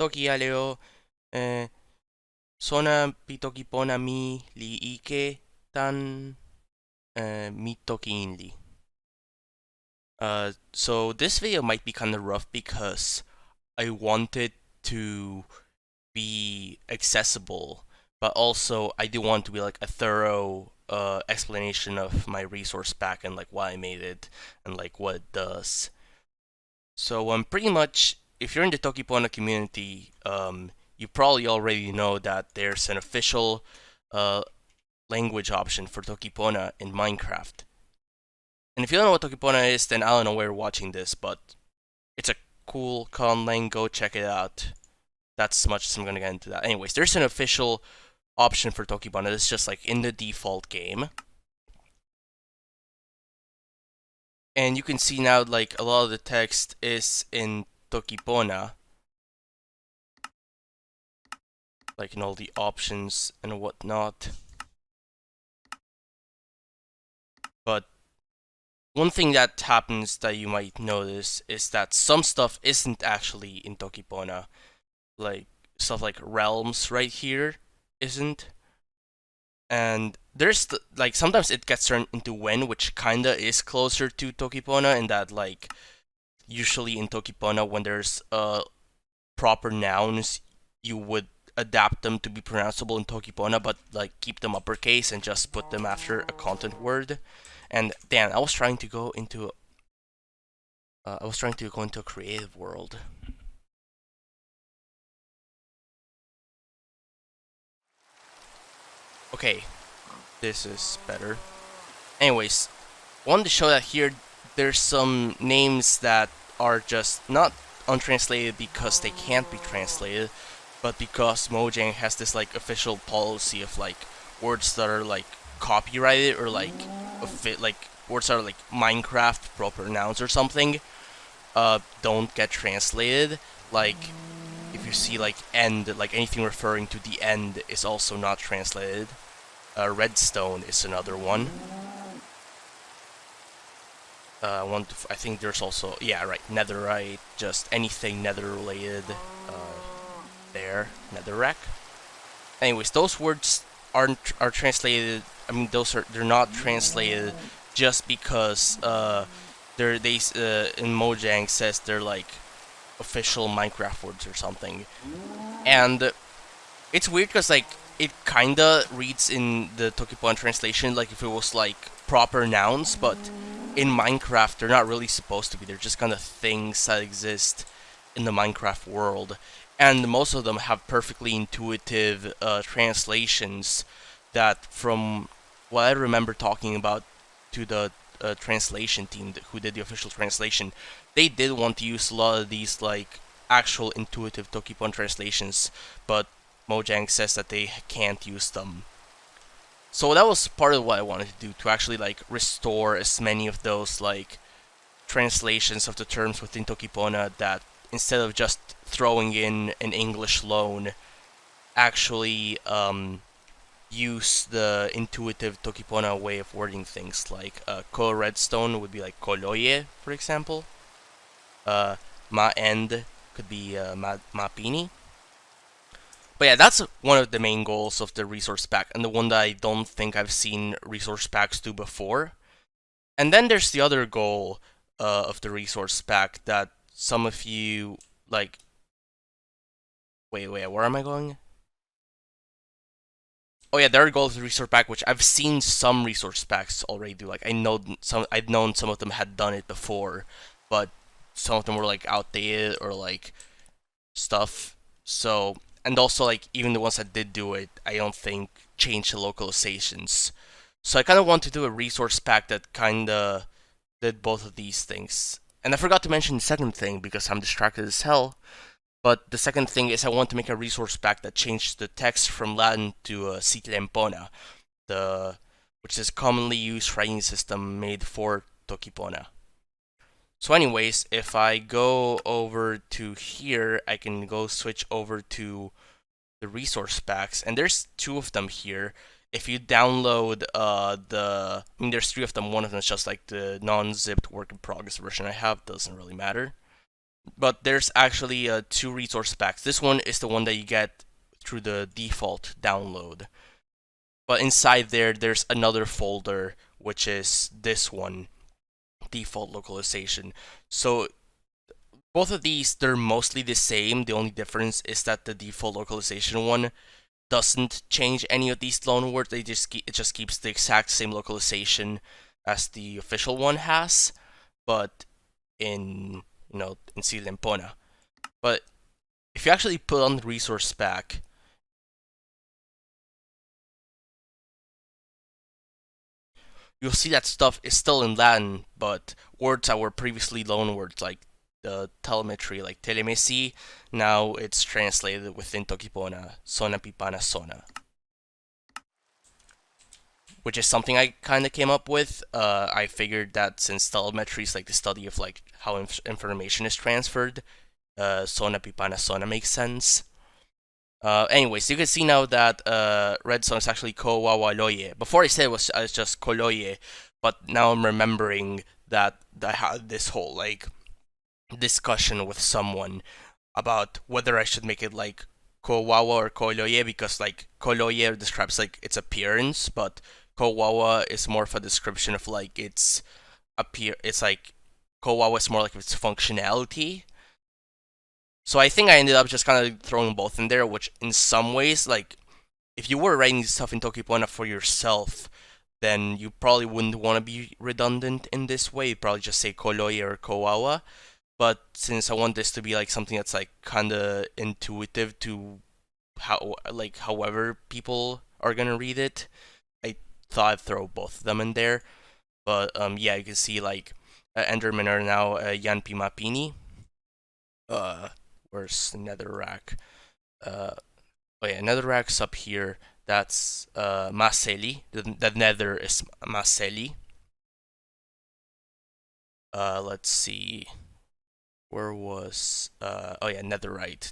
Toki aleo, sona pitokipona mi li ike tan mi toki inli. So this video might be kind of rough because I wanted to be accessible, but also I do want to be like a thorough explanation of my resource pack and like why I made it and like what it does. So pretty much if you're in the Tokipona community, you probably already know that there's an official language option for Tokipona in Minecraft. And if you don't know what Tokipona is, then I don't know where you're watching this, but it's a cool conlang. Go check it out. That's much as I'm gonna get into that. Anyways, there's an official option for Tokipona. It's just like in the default game. And you can see now like a lot of the text is in Tokipona. Like in all the options and whatnot. But one thing that happens that you might notice is that some stuff isn't actually in Tokipona. Like stuff like realms right here isn't. And there's like sometimes it gets turned into Wen, which kinda is closer to Tokipona in that like usually in Tokipona when there's proper nouns you would adapt them to be pronounceable in Tokipona, but like keep them uppercase and just put them after a content word. And damn, I was trying to go into a creative world. Okay, this is better. Anyways, wanted to show that here there's some names that are just not untranslated because they can't be translated, but because Mojang has this like official policy of like words that are like copyrighted or like like words that are like Minecraft proper nouns or something don't get translated. Like if you see like end, like anything referring to the end is also not translated. Redstone is another one. I think there's also, yeah, right, netherite, just anything nether related, there, netherrack. Anyways, those words are translated, I mean, they're not translated just because, in Mojang says they're like official Minecraft words or something. And it's weird because like, it kinda reads in the Tokipon translation like if it was like proper nouns, but in Minecraft, they're not really supposed to be. They're just kind of things that exist in the Minecraft world. And most of them have perfectly intuitive translations that, from what I remember talking about to the translation team who did the official translation, they did want to use a lot of these like actual intuitive Tokipon translations, but Mojang says that they can't use them. So that was part of what I wanted to do, to actually like restore as many of those like translations of the terms within Tokipona that instead of just throwing in an English loan, actually use the intuitive Tokipona way of wording things. Like ko redstone would be like koloye, for example. Ma end could be ma pini. But yeah, that's one of the main goals of the resource pack, and the one that I don't think I've seen resource packs do before. And then there's the other goal of the resource pack that some of you like. Wait, where am I going? Oh yeah, the other goal of the resource pack, which I've seen some resource packs already do. Like I've known some of them had done it before, but some of them were like outdated or like stuff. So, and also like even the ones that did do it, I don't think changed the localizations. So I kind of want to do a resource pack that kind of did both of these things. And I forgot to mention the second thing because I'm distracted as hell. But the second thing is I want to make a resource pack that changed the text from Latin to Sitlempona, which is a commonly used writing system made for Tokipona. So anyways, if I go over to here, I can go switch over to the resource packs, and there's two of them here. If you download I mean, there's three of them. One of them is just like the non-zipped work in progress version I have. Doesn't really matter. But there's actually two resource packs. This one is the one that you get through the default download. But inside there, there's another folder, which is this one, default localization. So both of these, they're mostly the same. The only difference is that the default localization one doesn't change any of these loanwords. It just keeps the exact same localization as the official one has, but in in Silempona. But if you actually put on the resource pack, you'll see that stuff is still in Latin, but words that were previously loanwords, like the telemetry, like telemesi, now it's translated within Tokipona, Sona Pipana Sona. Which is something I kind of came up with. I figured that since telemetry is like the study of like how information is transferred, Sona Pipana Sona makes sense. Anyways, you can see now that red zone is actually Kowawaloye. Before I said it was just Koloye, but now I'm remembering that I had this whole like discussion with someone about whether I should make it like Kowawa or Koloye, because like Koloye describes like its appearance, but Kowawa is more of a description of like its It's like Kowawa is more like its functionality. So I think I ended up just kind of throwing both in there, which in some ways, like, if you were writing stuff in Tokipona for yourself, then you probably wouldn't want to be redundant in this way. You'd probably just say Koloye or Kowawa. But since I want this to be like something that's like kind of intuitive to however people are gonna read it, I thought I'd throw both of them in there. But yeah, you can see like Endermen are now Yanpi Mapini. Where's Netherrack? Oh yeah, Netherrack's up here. That's Maseli. The Nether is Maseli. Let's see. Where was oh yeah, Netherite.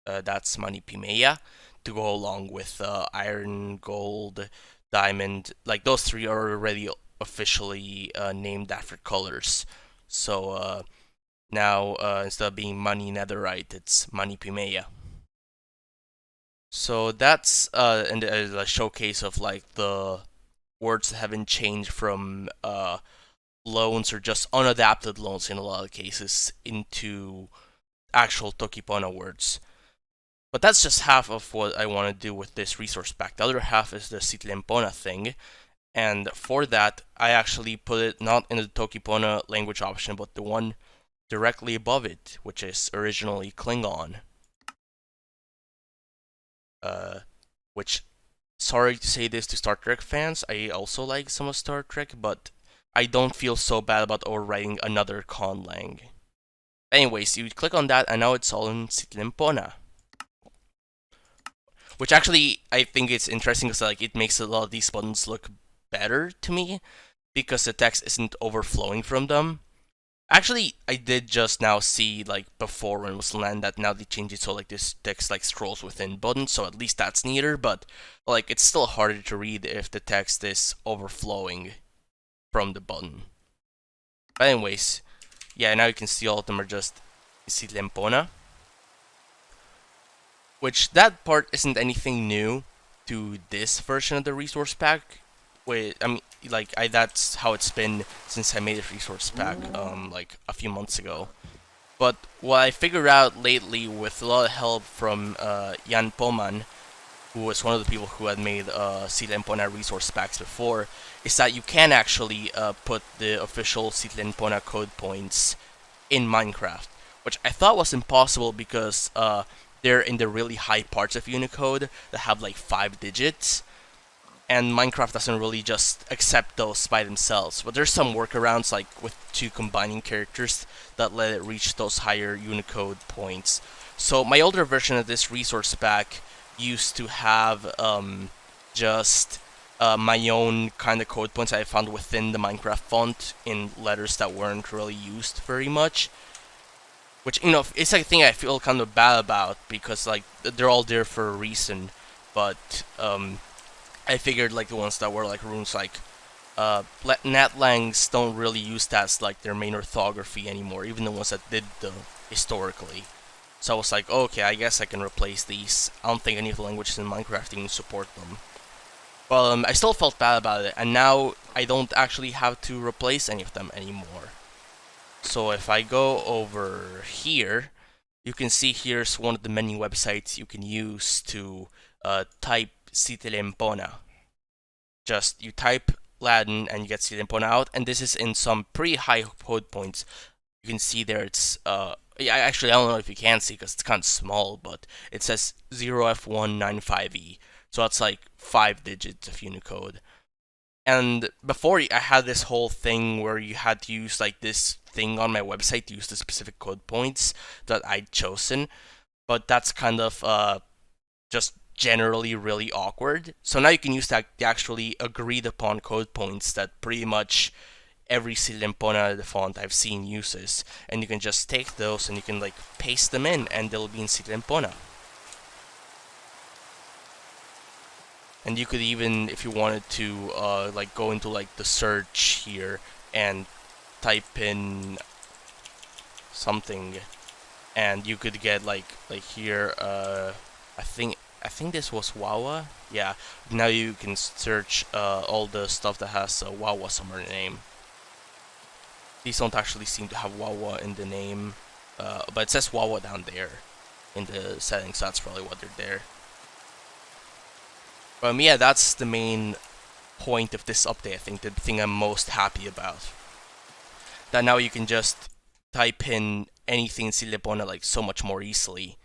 That's Manipimeya to go along with iron, gold, diamond. Like those three are already officially named after colors. So now instead of being Money Netherite, it's Manipimeya. So that's a showcase of like the words that haven't changed from loans or just unadapted loans in a lot of cases into actual Tokipona words. But that's just half of what I want to do with this resource pack. The other half is the Sitlempona thing, and for that I actually put it not in the Tokipona language option, but the one directly above it, which is originally Klingon. Which, sorry to say this to Star Trek fans, I also like some of Star Trek, but I don't feel so bad about overwriting another conlang. Anyways, you click on that, and now it's all in Sitlempona. Which actually, I think it's interesting because like it makes a lot of these buttons look better to me, because the text isn't overflowing from them. Actually, I did just now see, like, before when it was land, that now they changed it so, like, this text, like, scrolls within buttons, so at least that's neater, but, like, it's still harder to read if the text is overflowing from the button. But anyways, yeah, now you can see all of them are just Sitlempona. Which, that part isn't anything new to this version of the resource pack. Wait, I mean, like, that's how it's been since I made a resource pack, like, a few months ago. But what I figured out lately, with a lot of help from Jan Poman, who was one of the people who had made Sitlempona resource packs before, is that you can actually put the official Sitlempona code points in Minecraft, which I thought was impossible because they're in the really high parts of Unicode that have like 5 digits, and Minecraft doesn't really just accept those by themselves. But there's some workarounds, like with 2 combining characters, that let it reach those higher Unicode points. So my older version of this resource pack used to have just my own kind of code points I found within the Minecraft font in letters that weren't really used very much. Which, you know, it's a thing I feel kind of bad about, because like they're all there for a reason. But I figured like the ones that were like runes like Natlangs don't really use that as like their main orthography anymore. Even the ones that did though. historically. So I was like, okay, I guess I can replace these. I don't think any of the languages in Minecraft even support them. But I still felt bad about it, and now I don't actually have to replace any of them anymore. So if I go over here, you can see here's one of the many websites you can use to type Citilempona. Just you type Latin and you get Citilempona out, and this is in some pretty high code points. You can see there it's yeah, actually I don't know if you can see because it's kind of small, but it says 0f195e, so that's like 5 digits of Unicode. And before I had this whole thing where you had to use like this thing on my website to use the specific code points that I'd chosen, but that's kind of just generally really awkward. So now you can use that the actually agreed upon code points that pretty much every Silempona the font I've seen uses, and you can just take those and you can like paste them in, and they'll be in Silempona. And you could even, if you wanted to, like go into like the search here and type in something, and you could get like here. I think this was Wawa. Yeah. Now you can search all the stuff that has Wawa somewhere in the name. These don't actually seem to have Wawa in the name, but it says Wawa down there in the settings. So that's probably what they're there. Yeah, that's the main point of this update. I think the thing I'm most happy about. That now you can just type in anything in Silebona like so much more easily,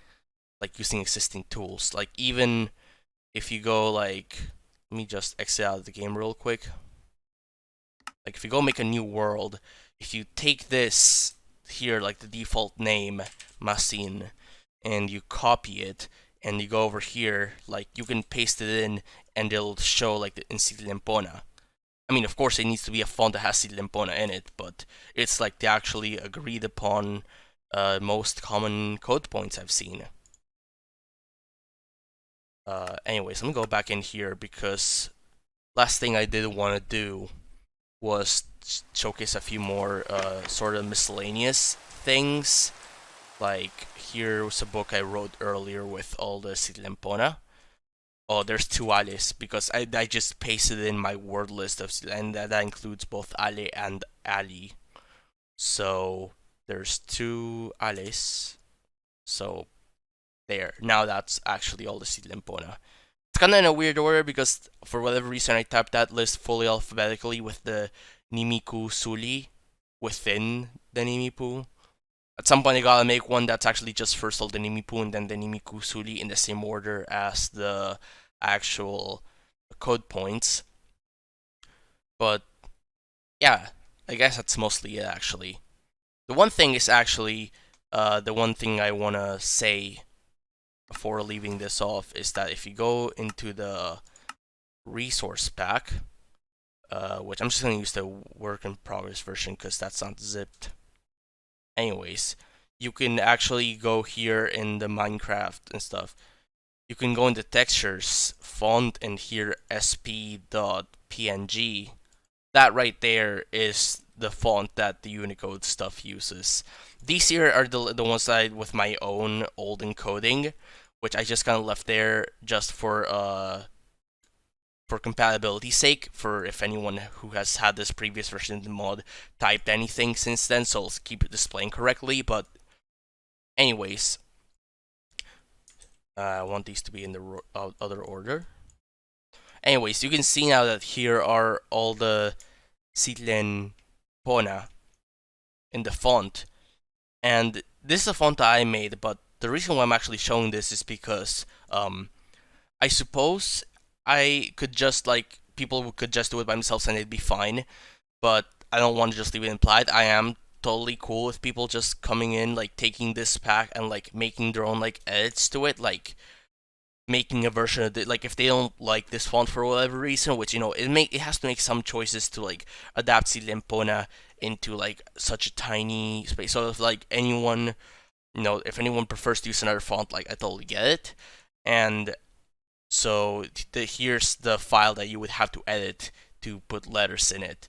like using existing tools. Like even if you go like, let me just exit out of the game real quick. Like if you go make a new world, if you take this here, like the default name, Masin, and you copy it, and you go over here, like you can paste it in, and it'll show like the in Silempona. I mean, of course, it needs to be a font that has Silempona in it, but it's like the actually agreed upon most common code points I've seen. Anyways, let me go back in here because last thing I did want to do was showcase a few more sort of miscellaneous things. Like here was a book I wrote earlier with all the Silempona. Oh, there's two Ales because I just pasted in my word list of, and that includes both Ale and Ali. So there's two Ales. So there. Now that's actually all the Silempona. It's kind of in a weird order because for whatever reason I typed that list fully alphabetically with the Nimiku Suli within the Nimipu. At some point I gotta make one that's actually just first all the Nimipu and then the Nimiku Suli in the same order as the actual code points. But yeah, I guess that's mostly it actually. The one thing is actually, the one thing I wanna say before leaving this off is that if you go into the resource pack, which I'm just gonna use the work in progress version because that's not zipped. Anyways, you can actually go here in the Minecraft and stuff. You can go into textures, font, and here sp.png. That right there is the font that the Unicode stuff uses. These here are the ones that I with my own old encoding, which I just kind of left there just for compatibility's sake, for if anyone who has had this previous version of the mod typed anything since then, so let's keep it displaying correctly. But anyways, I want these to be in the other order. Anyways, you can see now that here are all the Sitlen Pona in the font. And this is a font that I made, but the reason why I'm actually showing this is because I suppose I could just like people could just do it by themselves and it'd be fine, but I don't want to just leave it implied. I am totally cool with people just coming in, like taking this pack and like making their own like edits to it, like making a version of it. Like if they don't like this font for whatever reason, which it has to make some choices to like adapt Silempona into like such a tiny space. So if like anyone, if anyone prefers to use another font, like I totally get it. And so here's the file that you would have to edit to put letters in it.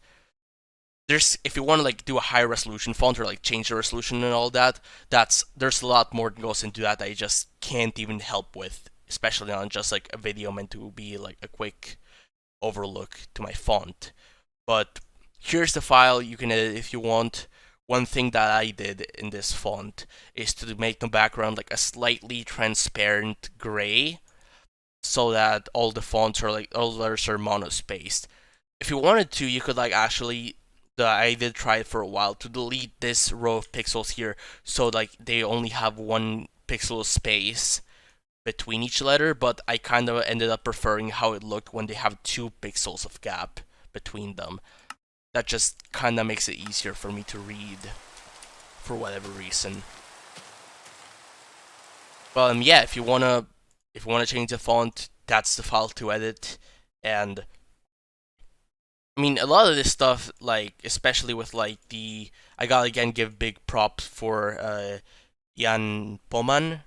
if you want to like do a high resolution font or like change the resolution and all that, there's a lot more that goes into that I just can't even help with, especially on just like a video meant to be like a quick overlook to my font. But here's the file, you can edit if you want. One thing that I did in this font is to make the background like a slightly transparent gray, so that all the fonts are like, all the letters are monospaced. If you wanted to, you could like actually, I did try it for a while to delete this row of pixels here, so like they only have 1 pixel space between each letter, but I kind of ended up preferring how it looked when they have 2 pixels of gap between them. That just kind of makes it easier for me to read for whatever reason. But yeah, if you wanna change the font, that's the file to edit. And I mean, a lot of this stuff, like especially with like I gotta again give big props for Jan Poman,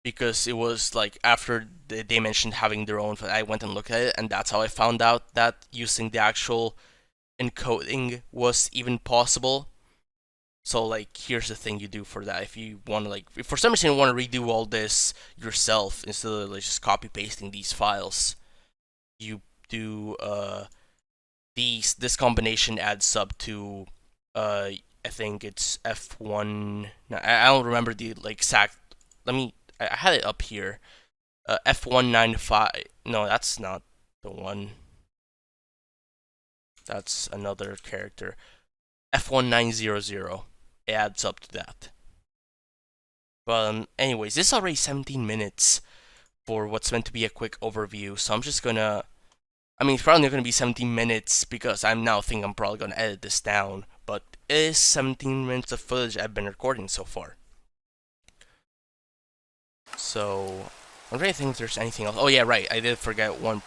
because it was like after they mentioned having their own, I went and looked at it, and that's how I found out that using the actual encoding was even possible. So like, here's the thing you do for that. If you want to like, if for some reason you want to redo all this yourself instead of like just copy pasting these files, you do this combination adds up to I think it's F1. No, I don't remember the like exact. I had it up here. F195. No, that's not the one. That's another character. F1900. It adds up to that. But anyways, this is already 17 minutes for what's meant to be a quick overview, so I'm just gonna... I mean, it's probably not gonna be 17 minutes because I'm now thinking I'm probably gonna edit this down, but it is 17 minutes of footage I've been recording so far. So, I'm trying to think if there's anything else. Oh yeah, right, I did forget one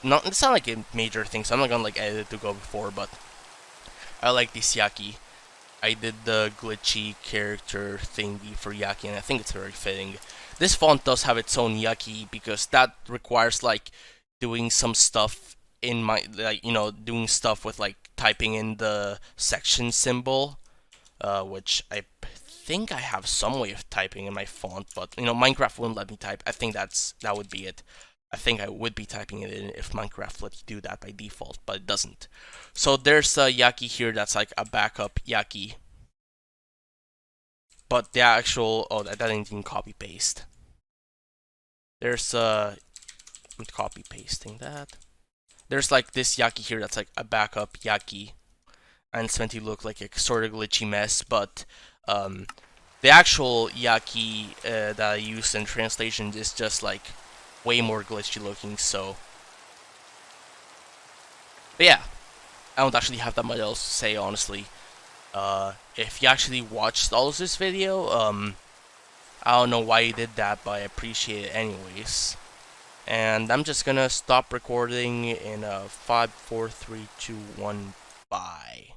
it's not like a major thing, so I'm not gonna like edit it to go before, but I like this Yaki. I did the glitchy character thingy for Yaki, and I think it's very fitting. This font does have its own Yaki because that requires like doing some stuff in my, like, you know, doing stuff with like typing in the section symbol, which I think I have some way of typing in my font, but you know, Minecraft wouldn't let me type. I think that would be it. I think I would be typing it in if Minecraft let you do that by default, but it doesn't. So there's a Yaki here that's like a backup Yaki. But the actual... oh, that didn't even copy paste. There's I'm copy pasting that. There's like this Yaki here that's like a backup Yaki. And it's meant to look like a sort of glitchy mess, but the actual Yaki that I use in translation is just like way more glitchy looking, so... but yeah, I don't actually have that much else to say, honestly. If you actually watched all of this video, I don't know why you did that, but I appreciate it anyways. And I'm just gonna stop recording in 5, 4, 3, 2, 1, bye.